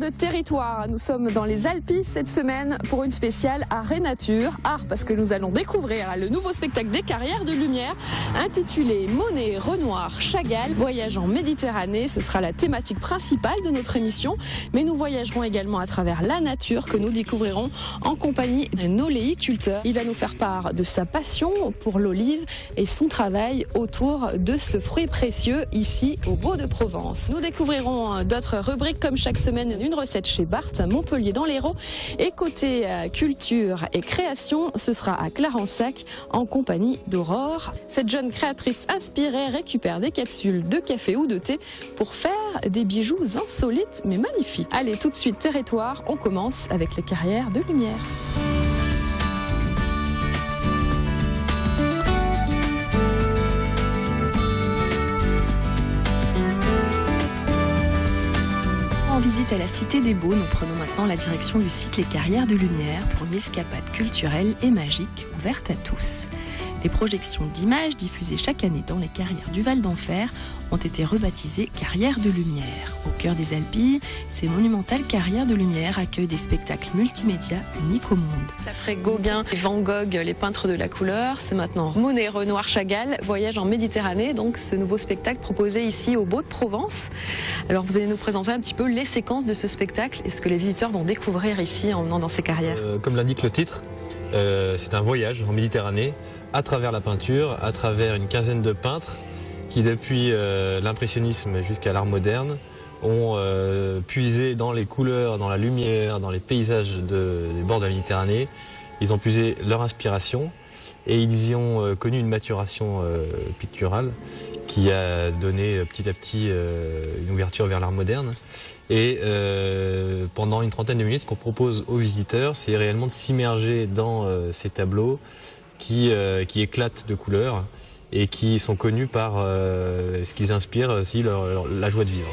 de territoire. Nous sommes dans les Alpilles cette semaine pour une spéciale art et nature. Art parce que nous allons découvrir le nouveau spectacle des Carrières de Lumière intitulé Monet, Renoir, Chagall, voyage en Méditerranée. Ce sera la thématique principale de notre émission. Mais nous voyagerons également à travers la nature que nous découvrirons en compagnie d'un oléiculteur. Il va nous faire part de sa passion pour l'olive et son travail autour de ce fruit précieux ici au Beau-de-Provence. Nous découvrirons d'autres rubriques comme chaque semaine une recette chez Barthes, Montpellier dans l'Hérault. Et côté culture et création, ce sera à Clarensac en compagnie d'Aurore. Cette jeune créatrice inspirée récupère des capsules de café ou de thé pour faire des bijoux insolites mais magnifiques. Allez, tout de suite territoire, on commence avec les Carrières de Lumière. En visite à la Cité des Beaux, nous prenons maintenant la direction du site Les Carrières de Lumière pour une escapade culturelle et magique ouverte à tous. Les projections d'images diffusées chaque année dans les carrières du Val d'Enfer ont été rebaptisées Carrières de Lumière. Au cœur des Alpilles, ces monumentales carrières de lumière accueillent des spectacles multimédia uniques au monde. Après Gauguin et Van Gogh, les peintres de la couleur, c'est maintenant Monet, Renoir, Chagall, voyage en Méditerranée, donc ce nouveau spectacle proposé ici au Beau-de-Provence. Alors vous allez nous présenter un petit peu les séquences de ce spectacle et ce que les visiteurs vont découvrir ici en venant dans ces carrières. Comme l'indique le titre, c'est un voyage en Méditerranée à travers la peinture, à travers une quinzaine de peintres qui depuis l'impressionnisme jusqu'à l'art moderne ont puisé dans les couleurs, dans la lumière, dans les paysages des bords de la Méditerranée. Ils ont puisé leur inspiration et ils y ont connu une maturation picturale qui a donné petit à petit une ouverture vers l'art moderne. Et pendant une trentaine de minutes, ce qu'on propose aux visiteurs, c'est réellement de s'immerger dans ces tableaux qui éclatent de couleurs et qui sont connus par ce qu'ils inspirent aussi la joie de vivre.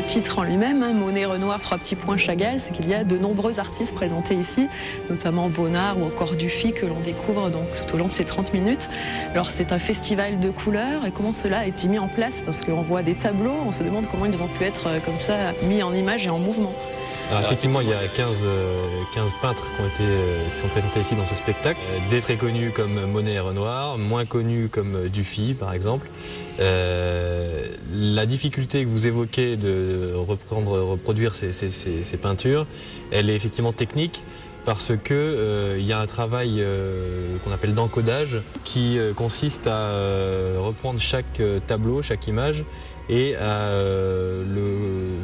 Titre en lui-même, Monet, Renoir, 3 petits points, Chagall, c'est qu'il y a de nombreux artistes présentés ici, notamment Bonnard ou encore Dufy que l'on découvre donc tout au long de ces 30 minutes. Alors c'est un festival de couleurs et comment cela a été mis en place parce qu'on voit des tableaux, on se demande comment ils ont pu être comme ça mis en image et en mouvement. Alors effectivement, il y a 15 peintres qui sont présentés ici dans ce spectacle. Des très connus comme Monet et Renoir, moins connus comme Dufy par exemple. La difficulté que vous évoquez de reproduire ces peintures, elle est effectivement technique parce que il y a un travail qu'on appelle d'encodage qui consiste à reprendre chaque tableau, chaque image et à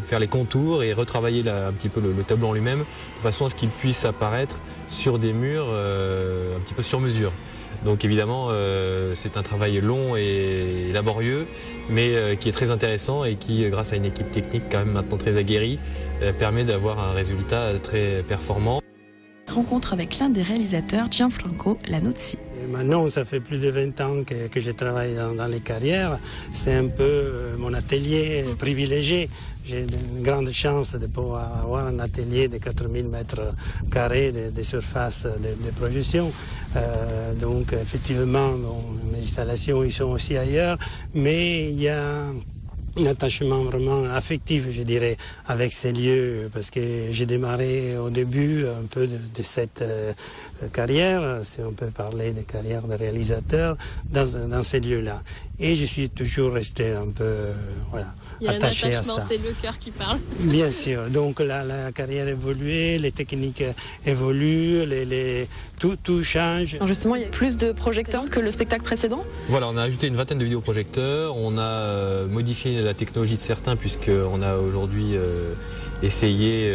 faire les contours et retravailler un petit peu le tableau en lui-même de façon à ce qu'il puisse apparaître sur des murs un petit peu sur mesure. Donc évidemment c'est un travail long et laborieux mais qui est très intéressant et qui grâce à une équipe technique quand même maintenant très aguerrie permet d'avoir un résultat très performant. Rencontre avec l'un des réalisateurs, Gianfranco Lanuzzi. Maintenant, ça fait plus de 20 ans que je travaille dans les carrières. C'est un peu mon atelier privilégié. J'ai une grande chance de pouvoir avoir un atelier de 4000 mètres carrés de surface de projection. Donc, effectivement, mes installations, ils sont aussi ailleurs. Mais il y a un attachement vraiment affectif, je dirais, avec ces lieux, parce que j'ai démarré au début un peu de cette carrière, si on peut parler de carrière de réalisateur, dans ces lieux-là. Et je suis toujours resté un peu attaché à ça. C'est le cœur qui parle. Bien sûr. Donc la carrière évolue, les techniques évoluent, tout change. Alors justement, il y a plus de projecteurs que le spectacle précédent. Voilà, on a ajouté une vingtaine de vidéoprojecteurs. On a modifié la technologie de certains puisqu'on a aujourd'hui essayé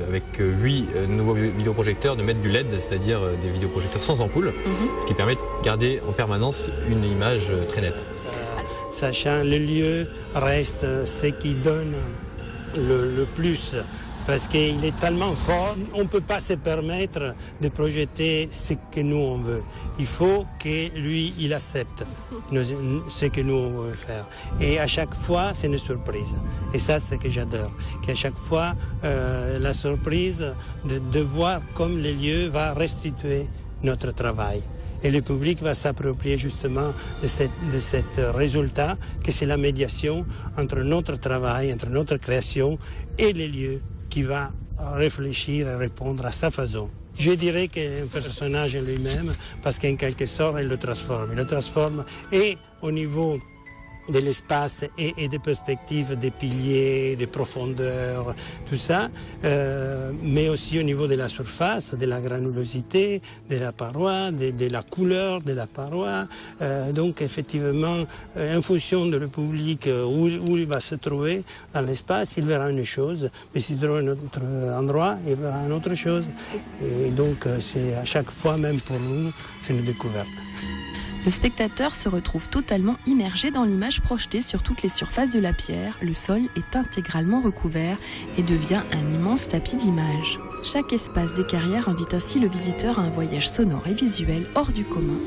avec 8 nouveaux vidéoprojecteurs de mettre du LED, c'est-à-dire des vidéoprojecteurs sans ampoule, ce qui permet de garder en permanence une image très nette. sachant le lieu reste ce qui donne le plus. Parce qu'il est tellement fort, on ne peut pas se permettre de projeter ce que nous on veut. Il faut que lui, il accepte ce que nous on veut faire. Et à chaque fois, c'est une surprise. Et ça, c'est ce que j'adore. Qu'à chaque fois, la surprise de voir comme le lieu va restituer notre travail. Et le public va s'approprier justement de ce résultat, que c'est la médiation entre notre travail, entre notre création et les lieux, qui va réfléchir et répondre à sa façon. Je dirais qu'un personnage en lui-même, parce qu'en quelque sorte, il le transforme. Il le transforme et au niveau de l'espace et des perspectives, des piliers, des profondeurs, tout ça, mais aussi au niveau de la surface, de la granulosité, de la paroi, de la couleur de la paroi. Donc effectivement, en fonction de le public où il va se trouver dans l'espace, il verra une chose, mais s'il trouve un autre endroit, il verra une autre chose. Et donc c'est à chaque fois, même pour nous, c'est une découverte. Le spectateur se retrouve totalement immergé dans l'image projetée sur toutes les surfaces de la pierre. Le sol est intégralement recouvert et devient un immense tapis d'images. Chaque espace des carrières invite ainsi le visiteur à un voyage sonore et visuel hors du commun.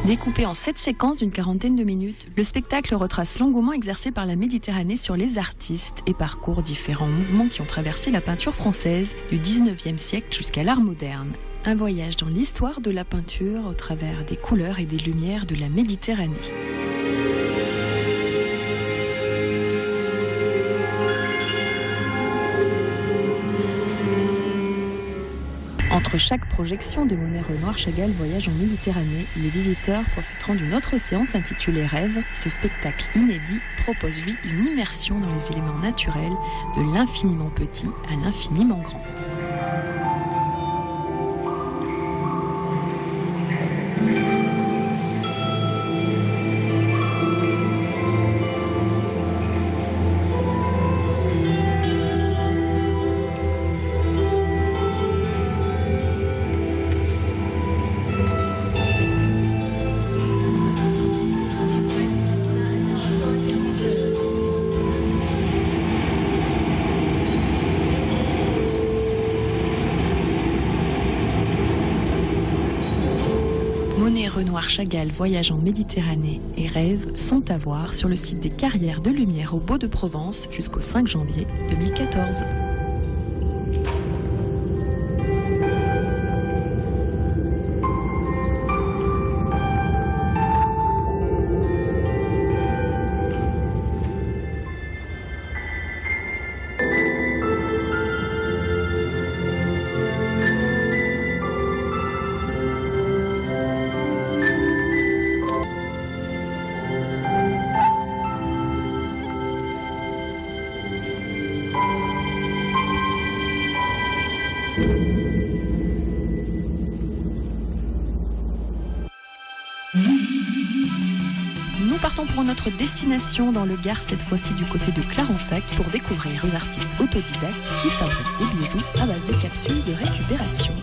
Découpé en 7 séquences d'une quarantaine de minutes, le spectacle retrace l'engouement exercé par la Méditerranée sur les artistes et parcourt différents mouvements qui ont traversé la peinture française du 19e siècle jusqu'à l'art moderne. Un voyage dans l'histoire de la peinture au travers des couleurs et des lumières de la Méditerranée. Entre chaque projection de Monet, Renoir, Chagall voyage en Méditerranée, les visiteurs profiteront d'une autre séance intitulée Rêve. Ce spectacle inédit propose lui une immersion dans les éléments naturels de l'infiniment petit à l'infiniment grand. Monet, Renoir, Chagall, Voyage en Méditerranée et Rêve sont à voir sur le site des Carrières de Lumière au Beau de Provence jusqu'au 5 janvier 2014. Nous partons pour notre destination dans le Gard, cette fois-ci du côté de Clarensac, pour découvrir une artiste autodidacte qui fabrique des bijoux à base de capsules de récupération.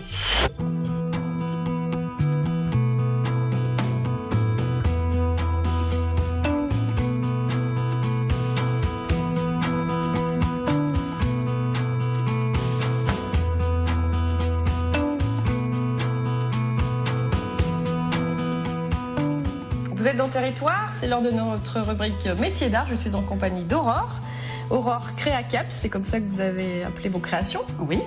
Vous êtes dans Territoire, c'est l'heure de notre rubrique Métier d'art. Je suis en compagnie d'Aurore. Aurore Créacaps, c'est comme ça que vous avez appelé vos créations. Oui.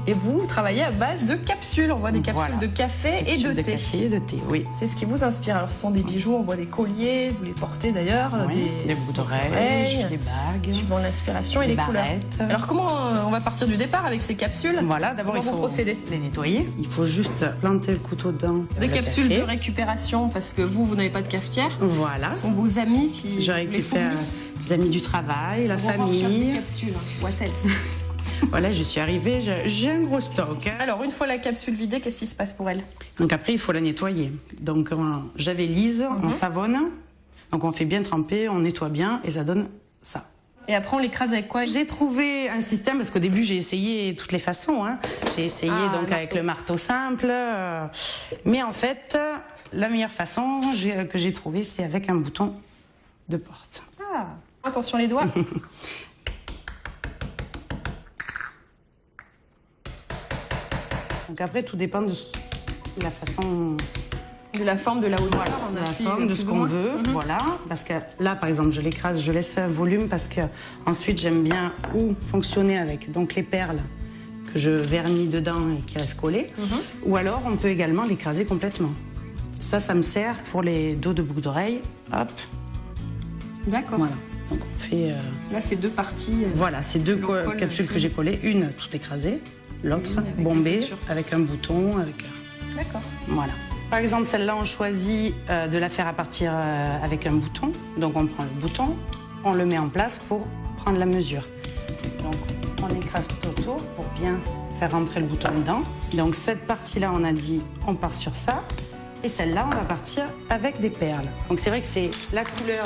Et vous travaillez à base de capsules. On voit des capsules de café et de thé. Café et de thé, oui. C'est ce qui vous inspire. Alors, ce sont des bijoux, on voit des colliers, vous les portez d'ailleurs. Oui, des boucles d'oreilles, des bagues. Suivant l'inspiration et les couleurs. Alors, comment on va partir du départ avec ces capsules? Voilà, d'abord il faut les nettoyer. Il faut juste planter le couteau dedans. Des capsules de récupération, parce que vous n'avez pas de cafetière. Voilà. Ce sont vos amis qui les récupère les amis du travail, la famille. Des capsules, what else? Voilà, je suis arrivée, j'ai un gros stock. Alors, une fois la capsule vidée, qu'est-ce qui se passe pour elle? Donc après, il faut la nettoyer. Donc, j'avélise, on savonne. Donc on fait bien tremper, on nettoie bien et ça donne ça. Et après, on l'écrase avec quoi? J'ai trouvé un système, parce qu'au début, j'ai essayé toutes les façons. Hein. J'ai essayé donc avec le marteau simple. Mais en fait, la meilleure façon que j'ai trouvée, c'est avec un bouton de porte. Ah, attention les doigts. Donc après, tout dépend de la façon... De la forme de la hauteur, on la appuie forme de plus ce ou qu'on moins. veut, voilà. Parce que là, par exemple, je l'écrase, je laisse un volume parce que ensuite j'aime bien fonctionner avec donc les perles que je vernis dedans et qui restent collées. Ou alors, on peut également l'écraser complètement. Ça me sert pour les dos de boucle d'oreille. Hop. D'accord. Voilà. Donc on fait. Là, c'est deux parties. Voilà, c'est deux capsules que j'ai collées, une tout écrasée, l'autre bombée avec un bouton, avec. D'accord. Voilà. Par exemple, celle-là, on choisit de la faire à partir avec un bouton. Donc, on prend le bouton, on le met en place pour prendre la mesure. Donc, on écrase tout autour pour bien faire rentrer le bouton dedans. Donc, cette partie-là, on a dit, on part sur ça. Et celle-là, on va partir avec des perles. Donc, c'est vrai que c'est la couleur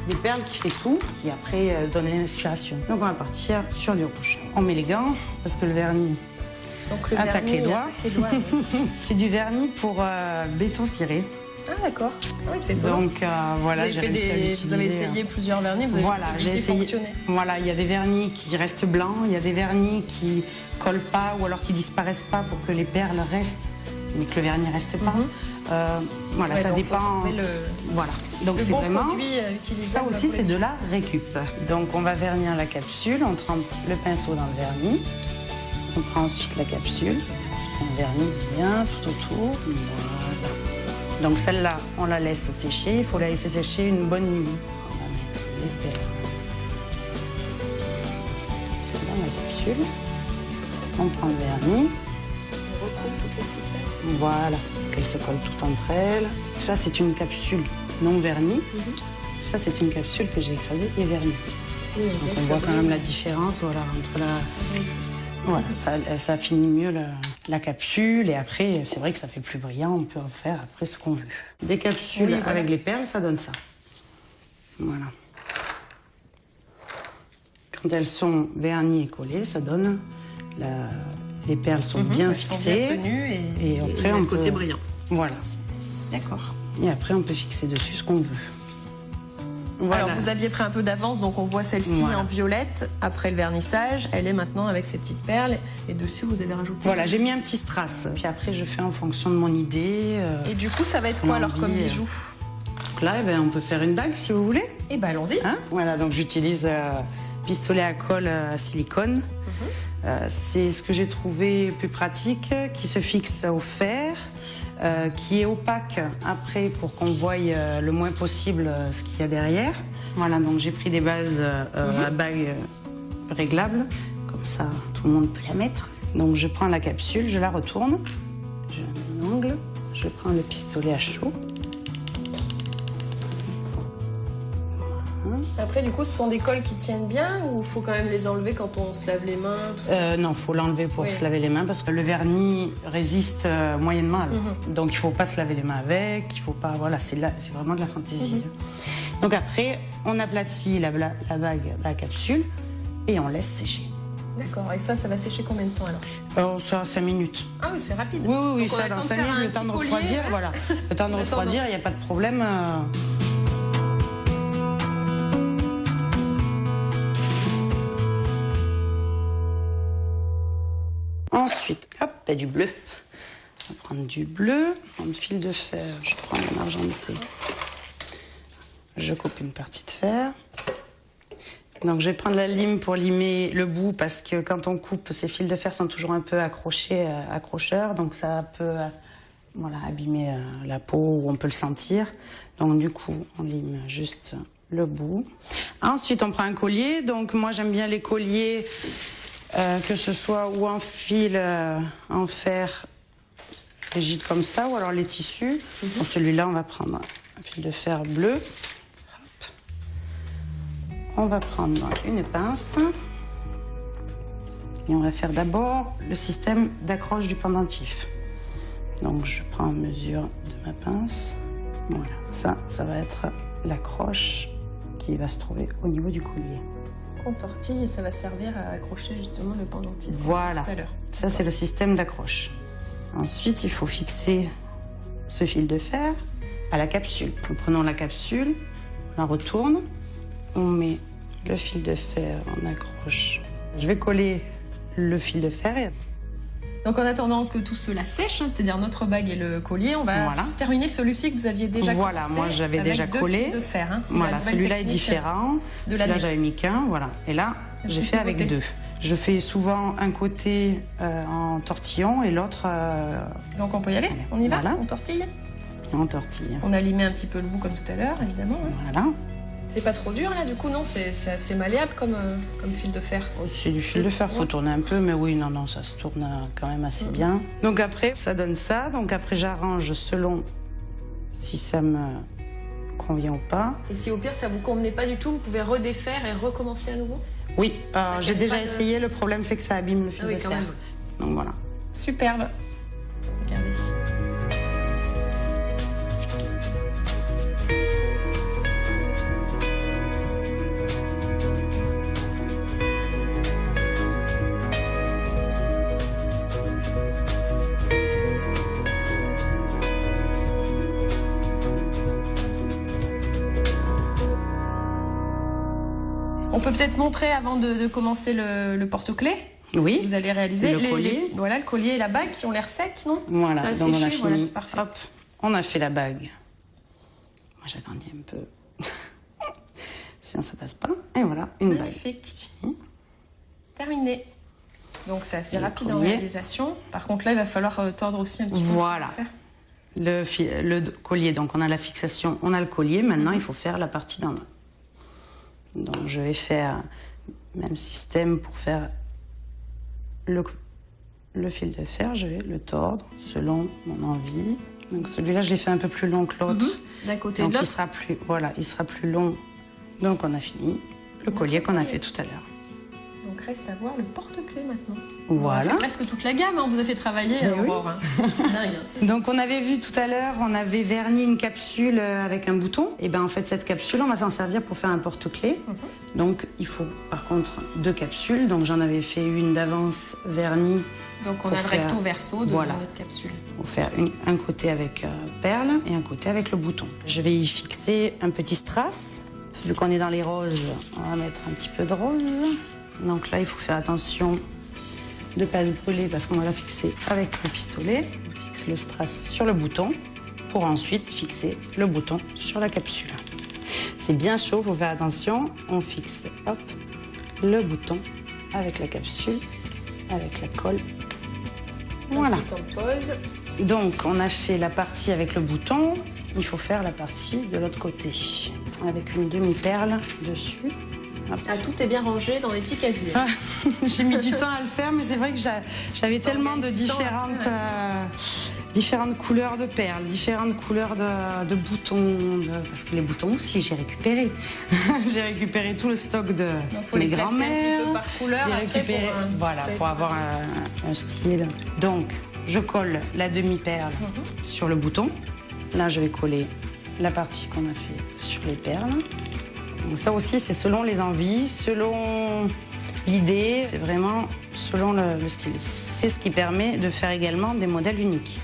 des perles qui fait tout, qui après donne l'inspiration. Donc, on va partir sur du rouge. On met les gants, parce que le vernis... Donc, le attaque les doigts. Oui. C'est du vernis pour béton ciré. Ah d'accord. Ah, ouais, c'est étonnant. Donc voilà, j'ai réussi à l'utiliser. Vous avez essayé plusieurs vernis, vous avez voilà, j'ai essayé. Voilà, il y a des vernis qui restent blancs, il y a des vernis qui collent pas ou alors qui disparaissent pas pour que les perles restent, mais que le vernis reste pas. Voilà, ouais, ça dépend. Voilà, donc c'est bon vraiment. Ça aussi, c'est de la récup. Donc on va vernir la capsule, on trempe le pinceau dans le vernis. On prend ensuite la capsule, on vernit bien tout autour. Voilà. Donc celle-là, on la laisse sécher. Il faut la laisser sécher une bonne nuit. On va mettre les perles dans la capsule. On prend le vernis. On retrouve toutes les petites perles. Voilà, qu'elles se collent toutes entre elles. Ça, c'est une capsule non vernie. Ça, c'est une capsule que j'ai écrasée et vernie. Oui, donc on voit quand même la différence, voilà, entre la... Voilà, ça finit mieux la capsule et après, c'est vrai que ça fait plus brillant, on peut en faire après ce qu'on veut. Des capsules avec les perles, ça donne ça. Voilà. Quand elles sont vernies et collées, ça donne... Les perles sont bien fixées. Sont bien tenues et après, on peut... côté brillant. Voilà. D'accord. Et après, on peut fixer dessus ce qu'on veut. Voilà. Alors, vous aviez pris un peu d'avance, donc on voit celle-ci en violette. Après le vernissage, elle est maintenant avec ces petites perles. Et dessus, vous avez rajouté... Voilà, j'ai mis un petit strass. Puis après, je fais en fonction de mon idée. Et du coup, ça va être quoi alors comme bijou? Donc là, on peut faire une bague si vous voulez. Eh ben, allons-y. Hein, voilà, donc j'utilise pistolet à colle à silicone. C'est ce que j'ai trouvé plus pratique, qui se fixe au fer, qui est opaque après pour qu'on voie le moins possible ce qu'il y a derrière. Voilà, donc j'ai pris des bases à bagues réglables, comme ça tout le monde peut la mettre. Donc je prends la capsule, je la retourne, je mets un angle, je prends le pistolet à chaud. Après, du coup, ce sont des colles qui tiennent bien ou il faut quand même les enlever quand on se lave les mains tout ça non, il faut l'enlever pour se laver les mains parce que le vernis résiste moyennement à l'eau. Donc il ne faut pas se laver les mains avec, il faut pas... Voilà, c'est vraiment de la fantaisie. Donc après, on aplatit la bague, la capsule et on laisse sécher. D'accord, et ça va sécher combien de temps alors? Ça, 5 minutes. Ah oui, c'est rapide. Oui, ça, dans 5 minutes, le temps de refroidir, voilà. Le temps de refroidir, il n'y a pas de problème. Ensuite, hop, il y a du bleu. On va prendre du bleu, un fil de fer, je prends un argenté. Je coupe une partie de fer. Donc je vais prendre la lime pour limer le bout parce que quand on coupe, ces fils de fer sont toujours un peu accrocheurs, donc ça peut abîmer la peau ou on peut le sentir. Donc du coup, on lime juste le bout. Ensuite, on prend un collier. Donc moi, j'aime bien les colliers que ce soit ou en fil en fer rigide comme ça, ou alors les tissus. Pour celui-là, on va prendre un fil de fer bleu. On va prendre une pince et on va faire d'abord le système d'accroche du pendentif. Donc je prends mesure de ma pince. Voilà, ça va être l'accroche qui va se trouver au niveau du collier. On tortille et ça va servir à accrocher justement le pendentif. Voilà, Tout à l'heure. ça c'est le système d'accroche. Ensuite, il faut fixer ce fil de fer à la capsule. Nous prenons la capsule, on la retourne, on met le fil de fer en accroche. Je vais coller le fil de fer. Donc en attendant que tout cela sèche, hein, c'est-à-dire notre bague et le collier, on va Voilà. terminer celui-ci que vous aviez déjà Voilà, commencé moi j'avais avec déjà deux collé. fils de fer, hein. C'est la Voilà, nouvelle celui-là est technique différent. de Celui-là, l'année. j'avais mis qu'un, voilà. Et là, Un j'ai petit fait avec côté. 2. Je fais souvent un côté en tortillon et l'autre Donc on peut y aller, on y va, Voilà. on tortille. en tortille. On a limé un petit peu le bout comme tout à l'heure, évidemment. hein. Voilà. C'est pas trop dur là, du coup non, c'est assez malléable comme fil de fer. Oh, c'est du fil de fer, faut tourner un peu, mais oui, non, ça se tourne quand même assez bien. Donc après, ça donne ça. Donc après, j'arrange selon si ça me convient ou pas. Et si au pire ça vous convenait pas du tout, vous pouvez redéfaire et recommencer à nouveau. Oui, j'ai casse déjà pas de- essayé. Le problème, c'est que ça abîme le fil Ah oui, de quand fer. même. Donc voilà. Superbe. Regardez. On peut peut-être montrer avant de commencer le porte-clés. Oui. Vous allez réaliser Le collier. voilà, le collier et la bague qui ont l'air secs, non? Voilà, Ça a donc on a séché, voilà, fini. c'est parfait. Hop, on a fait la bague. Moi, j'agrandis un peu. Sinon, ça passe pas. Et voilà, une bague. Magnifique. Fini. Terminé. Donc c'est assez Le rapide en collier. réalisation. Par contre là, il va falloir tordre aussi un petit peu. Voilà. Le collier, donc on a la fixation, on a le collier. Maintenant, il faut faire la partie d'en haut. Donc, je vais faire même système pour faire le fil de fer. Je vais le tordre selon mon envie. Donc, celui-là, je l'ai fait un peu plus long que l'autre. D'un côté et Donc de il l'autre. sera plus, voilà, il sera plus long. Donc on a fini le collier qu'on a fait tout à l'heure. Donc reste à voir le porte-clés maintenant. Voilà. On a fait presque toute la gamme, hein. On vous a fait travailler, Eh oui. Aurore. Hein. Dingue. hein. Donc on avait vu tout à l'heure, on avait verni une capsule avec un bouton. Et ben en fait cette capsule, on va s'en servir pour faire un porte-clés. Donc il faut par contre 2 capsules. Donc j'en avais fait une d'avance vernie Donc on Pour a le faire- recto verso de voilà. notre capsule. pour faire un côté avec perle et un côté avec le bouton. Je vais y fixer un petit strass. Vu qu'on est dans les roses, on va mettre un petit peu de rose. Donc là, il faut faire attention de ne pas se brûler parce qu'on va la fixer avec le pistolet. On fixe le strass sur le bouton pour ensuite fixer le bouton sur la capsule. C'est bien chaud, il faut faire attention. On fixe, hop, le bouton avec la capsule, avec la colle. Voilà. Un petit temps de pause. Donc, on a fait la partie avec le bouton. Il faut faire la partie de l'autre côté avec une demi-perle dessus. Hop. Ah, tout est bien rangé dans les petits casiers. Ah, j'ai mis du temps à le faire, mais c'est vrai que j'avais tellement de du temps à différentes, faire. différentes couleurs de perles, différentes couleurs de boutons. Parce que les boutons aussi, j'ai récupéré. J'ai récupéré tout le stock de Donc faut mes les classer un petit grands-mères. peu par couleur J'ai après récupéré, pour voilà, ça pour va. avoir un style. Donc, je colle la demi-perle sur le bouton. Là, je vais coller la partie qu'on a fait sur les perles. Donc ça aussi, c'est selon les envies, selon l'idée. C'est vraiment selon le style. C'est ce qui permet de faire également des modèles uniques.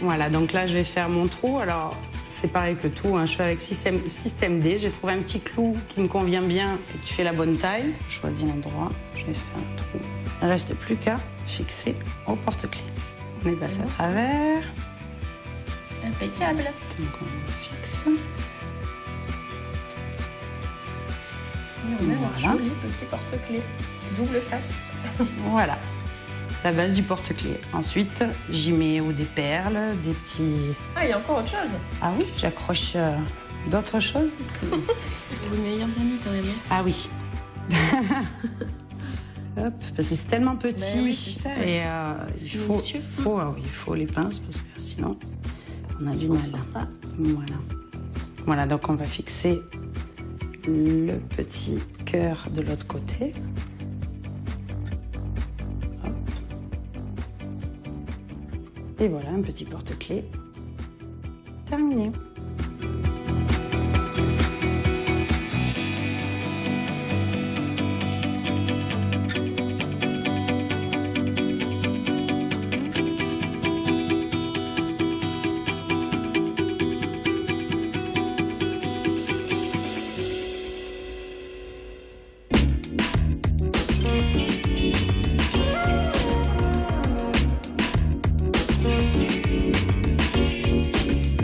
Voilà, donc là, je vais faire mon trou. Alors, c'est pareil que tout, hein. Je fais avec système D. J'ai trouvé un petit clou qui me convient bien et qui fait la bonne taille. Je choisis l'endroit, je vais faire un trou. Il ne reste plus qu'à fixer au porte-clés. On est passé à travers. Impeccable. Donc, on fixe. Et on a notre Voilà. joli petit porte-clés. Double face. Voilà, la base du porte-clés. Ensuite, j'y mets ou des perles, des petits... Ah, il y a encore autre chose. Ah oui, j'accroche d'autres choses aussi. Vos meilleurs amis quand même. hein. Ah oui. Hop, parce que c'est tellement petit. Ben oui, c'est ça. Et C'est minutieux. il faut les pinces parce que sinon, on a du mal. Voilà. Voilà, donc on va fixer le petit cœur de l'autre côté. Hop. Et voilà, un petit porte-clés terminé.